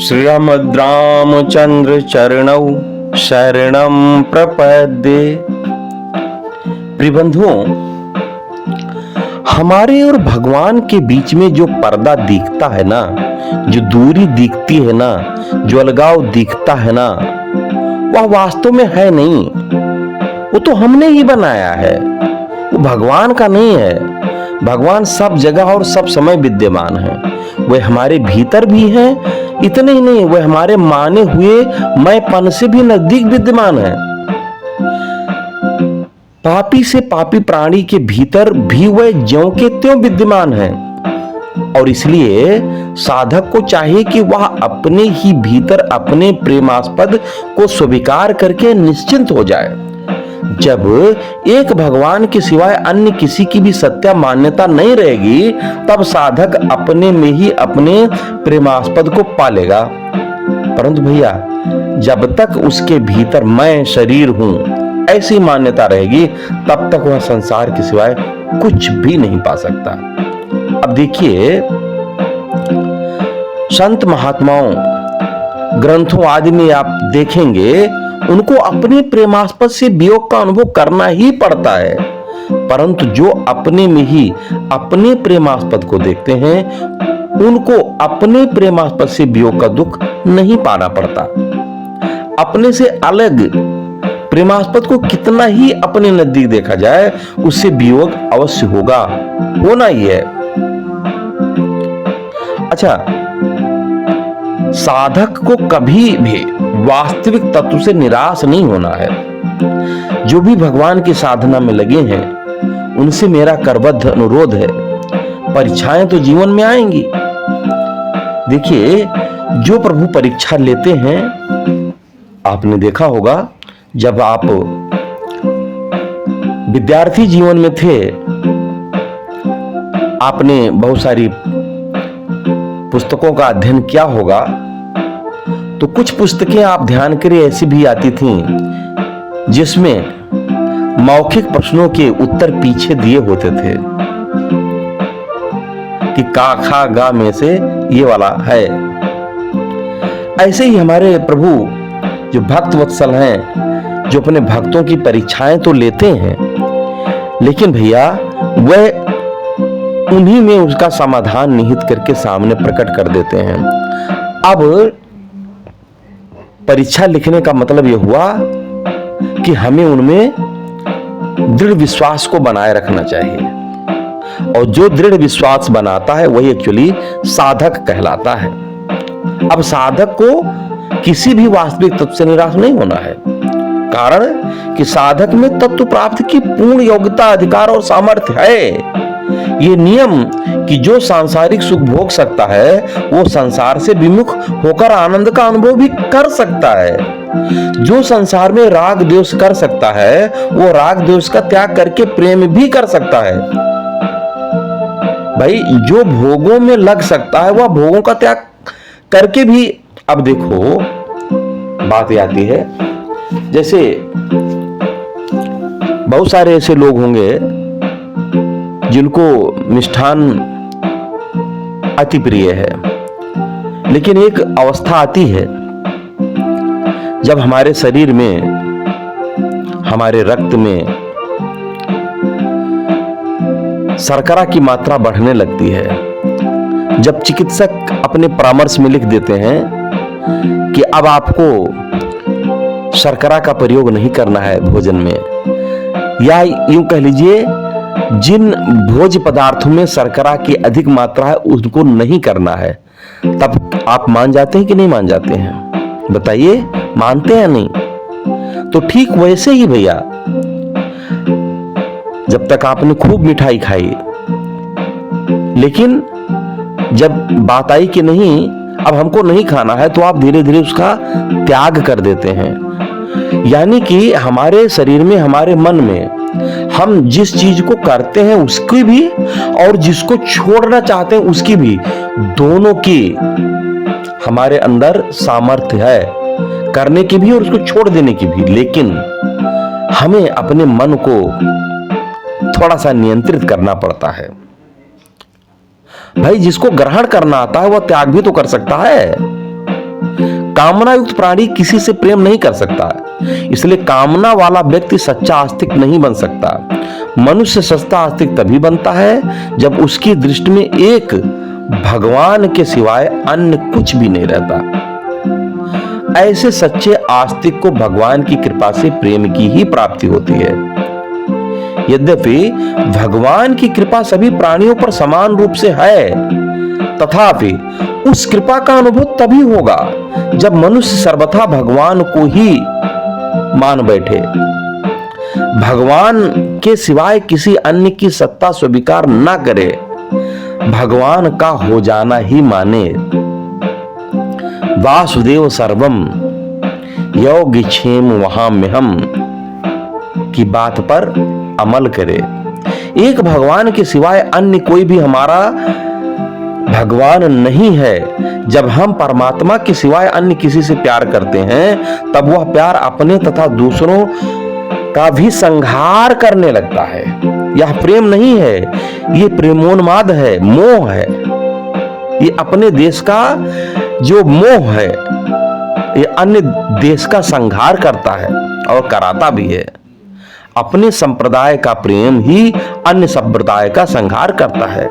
श्रीरामचंद्र चरणौ शरणं प्रपद्ये। प्रिबंधुओं, हमारे और भगवान के बीच में जो पर्दा दिखता है ना, जो दूरी दिखती है ना, जो अलगाव दिखता है ना, वह वास्तव में है नहीं। वो तो हमने ही बनाया है, वो भगवान का नहीं है। भगवान सब जगह और सब समय विद्यमान है। वे हमारे भीतर भी हैं। इतने ही नहीं, वे हमारे माने हुए मैंपन से भी नजदीक विद्यमान है। पापी से पापी प्राणी के भीतर भी वे ज्यों के त्यों विद्यमान है। और इसलिए साधक को चाहिए कि वह अपने ही भीतर अपने प्रेमास्पद को स्वीकार करके निश्चिंत हो जाए। जब एक भगवान के सिवाय अन्य किसी की भी सत्य मान्यता नहीं रहेगी, तब साधक अपने में ही अपने प्रेमास्पद को पालेगा। परंतु भैया, जब तक उसके भीतर मैं शरीर हूं ऐसी मान्यता रहेगी, तब तक वह संसार के सिवाय कुछ भी नहीं पा सकता। अब देखिए, संत महात्माओं, ग्रंथों आदि में आप देखेंगे, उनको अपने प्रेमास्पद से वियोग का अनुभव करना ही पड़ता है। परंतु जो अपने में ही अपने प्रेमास्पद को देखते हैं, उनको अपने प्रेमास्पद से वियोग का दुख नहीं पाना पड़ता। अपने से अलग प्रेमास्पद को कितना ही अपने नजदीक देखा जाए, उससे वियोग अवश्य होगा, होना ही है। अच्छा, साधक को कभी भी वास्तविक तत्व से निराश नहीं होना है। जो भी भगवान की साधना में लगे हैं, उनसे मेरा करबद्ध अनुरोध है, परीक्षाएं तो जीवन में आएंगी। देखिए, जो प्रभु परीक्षा लेते हैं, आपने देखा होगा, जब आप विद्यार्थी जीवन में थे, आपने बहुत सारी पुस्तकों का अध्ययन किया होगा, तो कुछ पुस्तकें आप ध्यान करिए ऐसी भी आती थीं जिसमें मौखिक प्रश्नों के उत्तर पीछे दिए होते थे कि का खा गा में से ये वाला है। ऐसे ही हमारे प्रभु जो भक्त वत्सल हैं, जो अपने भक्तों की परीक्षाएं तो लेते हैं, लेकिन भैया वह उन्हीं में उसका समाधान निहित करके सामने प्रकट कर देते हैं। अब परीक्षा लिखने का मतलब यह हुआ कि हमें उनमें दृढ़ विश्वास को बनाए रखना चाहिए, और जो दृढ़ विश्वास बनाता है वही एक्चुअली साधक कहलाता है। अब साधक को किसी भी वास्तविक तत्व से निराश नहीं होना है, कारण कि साधक में तत्व प्राप्ति की पूर्ण योग्यता, अधिकार और सामर्थ्य है। ये नियम कि जो सांसारिक सुख भोग सकता है, वो संसार से विमुख होकर आनंद का अनुभव भी कर सकता है। जो संसार में राग द्वेष कर सकता है, वो राग द्वेष का त्याग करके प्रेम भी कर सकता है। भाई, जो भोगों में लग सकता है, वह भोगों का त्याग करके भी। अब देखो, बात आती है, जैसे बहुत सारे ऐसे लोग होंगे जिनको मिष्ठान अति प्रिय है, लेकिन एक अवस्था आती है जब हमारे शरीर में, हमारे रक्त में शर्करा की मात्रा बढ़ने लगती है। जब चिकित्सक अपने परामर्श में लिख देते हैं कि अब आपको शर्करा का प्रयोग नहीं करना है भोजन में, या यूं कह लीजिए, जिन भोज्य पदार्थों में शर्करा की अधिक मात्रा है उनको नहीं करना है, तब आप मान जाते हैं कि नहीं मान जाते हैं? बताइए, मानते हैं नहीं? तो ठीक वैसे ही भैया, जब तक आपने खूब मिठाई खाई, लेकिन जब बात आई कि नहीं, अब हमको नहीं खाना है, तो आप धीरे धीरे उसका त्याग कर देते हैं। यानी कि हमारे शरीर में, हमारे मन में हम जिस चीज को करते हैं उसकी भी, और जिसको छोड़ना चाहते हैं उसकी भी, दोनों की हमारे अंदर सामर्थ्य है, करने की भी और उसको छोड़ देने की भी। लेकिन हमें अपने मन को थोड़ा सा नियंत्रित करना पड़ता है। भाई, जिसको ग्रहण करना आता है वह त्याग भी तो कर सकता है। कामना युक्त प्राणी किसी से प्रेम नहीं कर सकता, इसलिए कामना वाला व्यक्ति सच्चा आस्तिक नहीं बन सकता। मनुष्य सच्चा आस्तिक तभी बनता है जब उसकी दृष्टि में एक भगवान के सिवाय अन्य कुछ भी नहीं रहता। ऐसे सच्चे आस्तिक को भगवान की कृपा से प्रेम की ही प्राप्ति होती है। यद्यपि भगवान की कृपा सभी प्राणियों पर समान रूप से है, तथापि उस कृपा का अनुभव तभी होगा जब मनुष्य सर्वथा भगवान को ही मान बैठे, भगवान के सिवाय किसी अन्य की सत्ता स्वीकार न करे, भगवान का हो जाना ही माने। वासुदेव सर्वम योगिक्षेम वहां में हम की बात पर अमल करे। एक भगवान के सिवाय अन्य कोई भी हमारा भगवान नहीं है। जब हम परमात्मा के सिवाय अन्य किसी से प्यार करते हैं तब वह प्यार अपने तथा दूसरों का भी संहार करने लगता है। यह प्रेम नहीं है, यह प्रेमोन्माद है, मोह है। ये अपने देश का जो मोह है, ये अन्य देश का संहार करता है और कराता भी है। अपने संप्रदाय का प्रेम ही अन्य संप्रदाय का संहार करता है,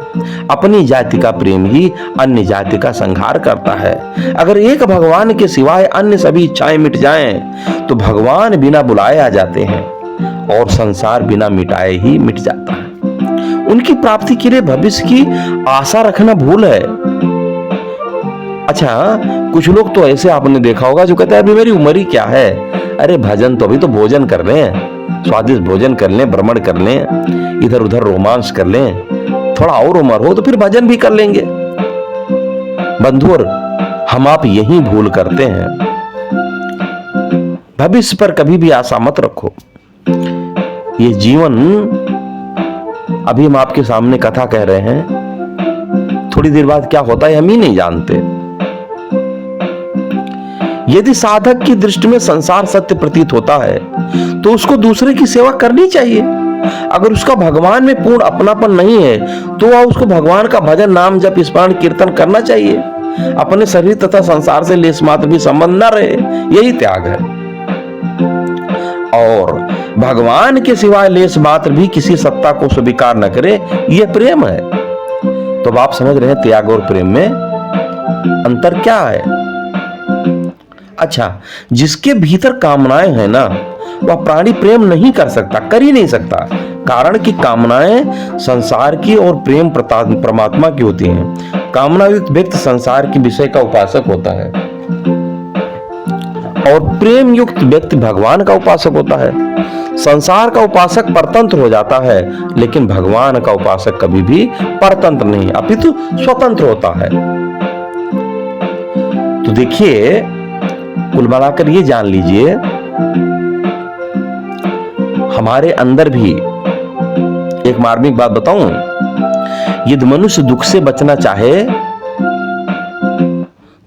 अपनी जाति का प्रेम ही अन्य जाति का संहार करता है। अगर एक भगवान के सिवाय अन्य सभी इच्छाएं मिट जाएं तो भगवान बिना बुलाए आ जाते हैं और संसार बिना मिटाए ही मिट जाता है। उनकी प्राप्ति के लिए भविष्य की आशा रखना भूल है। अच्छा, कुछ लोग तो ऐसे आपने देखा होगा जो कहते हैं अभी मेरी उम्र ही क्या है, अरे भजन तो अभी तो भोजन कर रहे हैं, स्वादिष्ट भोजन कर लें, भ्रमण कर लें, इधर उधर रोमांस कर लें, थोड़ा और उम्र हो तो फिर भजन भी कर लेंगे। बंधुओं, हम आप यही भूल करते हैं। भविष्य पर कभी भी आशा मत रखो। ये जीवन, अभी हम आपके सामने कथा कह रहे हैं, थोड़ी देर बाद क्या होता है हम ही नहीं जानते। यदि साधक की दृष्टि में संसार सत्य प्रतीत होता है तो उसको दूसरे की सेवा करनी चाहिए। अगर उसका भगवान में पूर्ण अपनापन नहीं है तो वह उसको भगवान का भजन, नाम जप, स्मरण, कीर्तन करना चाहिए। अपने शरीर तथा संसार से लेस मात्र भी संबंध न रहे, यही त्याग है। और भगवान के सिवाय लेस मात्र भी किसी सत्ता को स्वीकार न करे, यह प्रेम है। तो आप समझ रहे हैं त्याग और प्रेम में अंतर क्या है। अच्छा, जिसके भीतर कामनाएं हैं ना, वह प्राणी प्रेम नहीं कर सकता, कर ही नहीं सकता। कारण कि कामनाएं संसार की और प्रेम परमात्मा की होती हैं। कामना युक्त व्यक्ति संसार के विषय का उपासक होता है और प्रेम युक्त व्यक्ति भगवान का उपासक होता है। संसार का उपासक परतंत्र हो जाता है, लेकिन भगवान का उपासक कभी भी परतंत्र नहीं, अपितु स्वतंत्र होता है। तो देखिए, कुल मिलाकर ये जान लीजिए, हमारे अंदर भी एक मार्मिक बात बताऊं, यदि मनुष्य दुख से बचना चाहे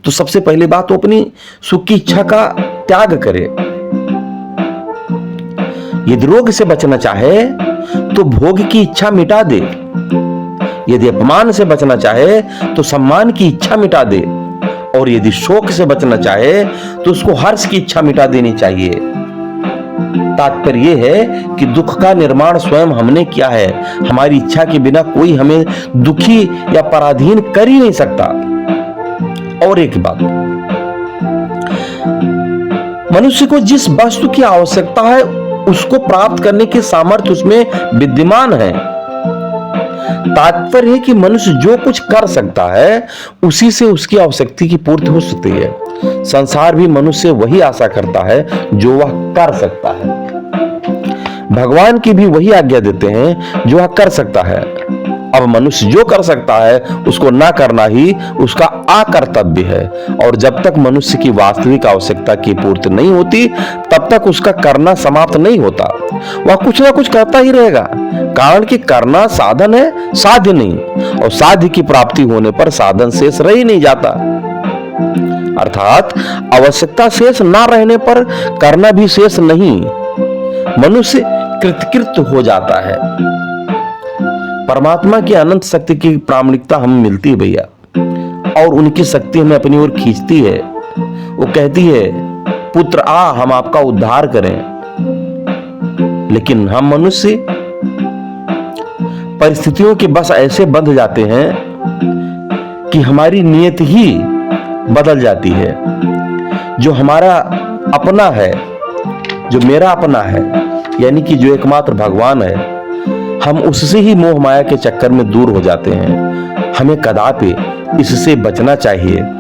तो सबसे पहली बात तो अपनी सुख की इच्छा का त्याग करे। यदि रोग से बचना चाहे तो भोग की इच्छा मिटा दे। यदि अपमान से बचना चाहे तो सम्मान की इच्छा मिटा दे। और यदि शोक से बचना चाहे तो उसको हर्ष की इच्छा मिटा देनी चाहिए। तात्पर्य यह है कि दुख का निर्माण स्वयं हमने किया है। हमारी इच्छा के बिना कोई हमें दुखी या पराधीन कर ही नहीं सकता। और एक बात, मनुष्य को जिस वस्तु की आवश्यकता है उसको प्राप्त करने की सामर्थ्य उसमें विद्यमान है। तात्पर्य है कि मनुष्य जो कुछ कर सकता है उसी से उसकी आवश्यकता की पूर्ति हो सकती है। संसार भी मनुष्य वही आशा करता है जो वह कर सकता है। भगवान की भी वही आज्ञा देते हैं जो वह कर सकता है। अब मनुष्य जो कर सकता है उसको ना करना ही उसका अकर्तव्य है। और जब तक मनुष्य की वास्तविक आवश्यकता की पूर्ति नहीं होती तब तक उसका करना समाप्त नहीं होता। वह कुछ ना कुछ करता ही रहेगा, कारण कि करना साधन है, साध्य नहीं। और साध्य की प्राप्ति होने पर साधन शेष रह ही नहीं जाता। अर्थात आवश्यकता शेष ना रहने पर करना भी शेष नहीं, मनुष्य कृतकृत्य हो जाता है। परमात्मा की अनंत शक्ति की प्रामाणिकता हमें मिलती है भैया, और उनकी शक्ति हमें अपनी ओर खींचती है। वो कहती है पुत्र आ हम आपका उद्धार करें, लेकिन हम मनुष्य परिस्थितियों के बस ऐसे बंध जाते हैं कि हमारी नीयत ही बदल जाती है। जो हमारा अपना है, जो मेरा अपना है, यानी कि जो एकमात्र भगवान है, हम उससे ही मोह माया के चक्कर में दूर हो जाते हैं। हमें कदापि इससे बचना चाहिए।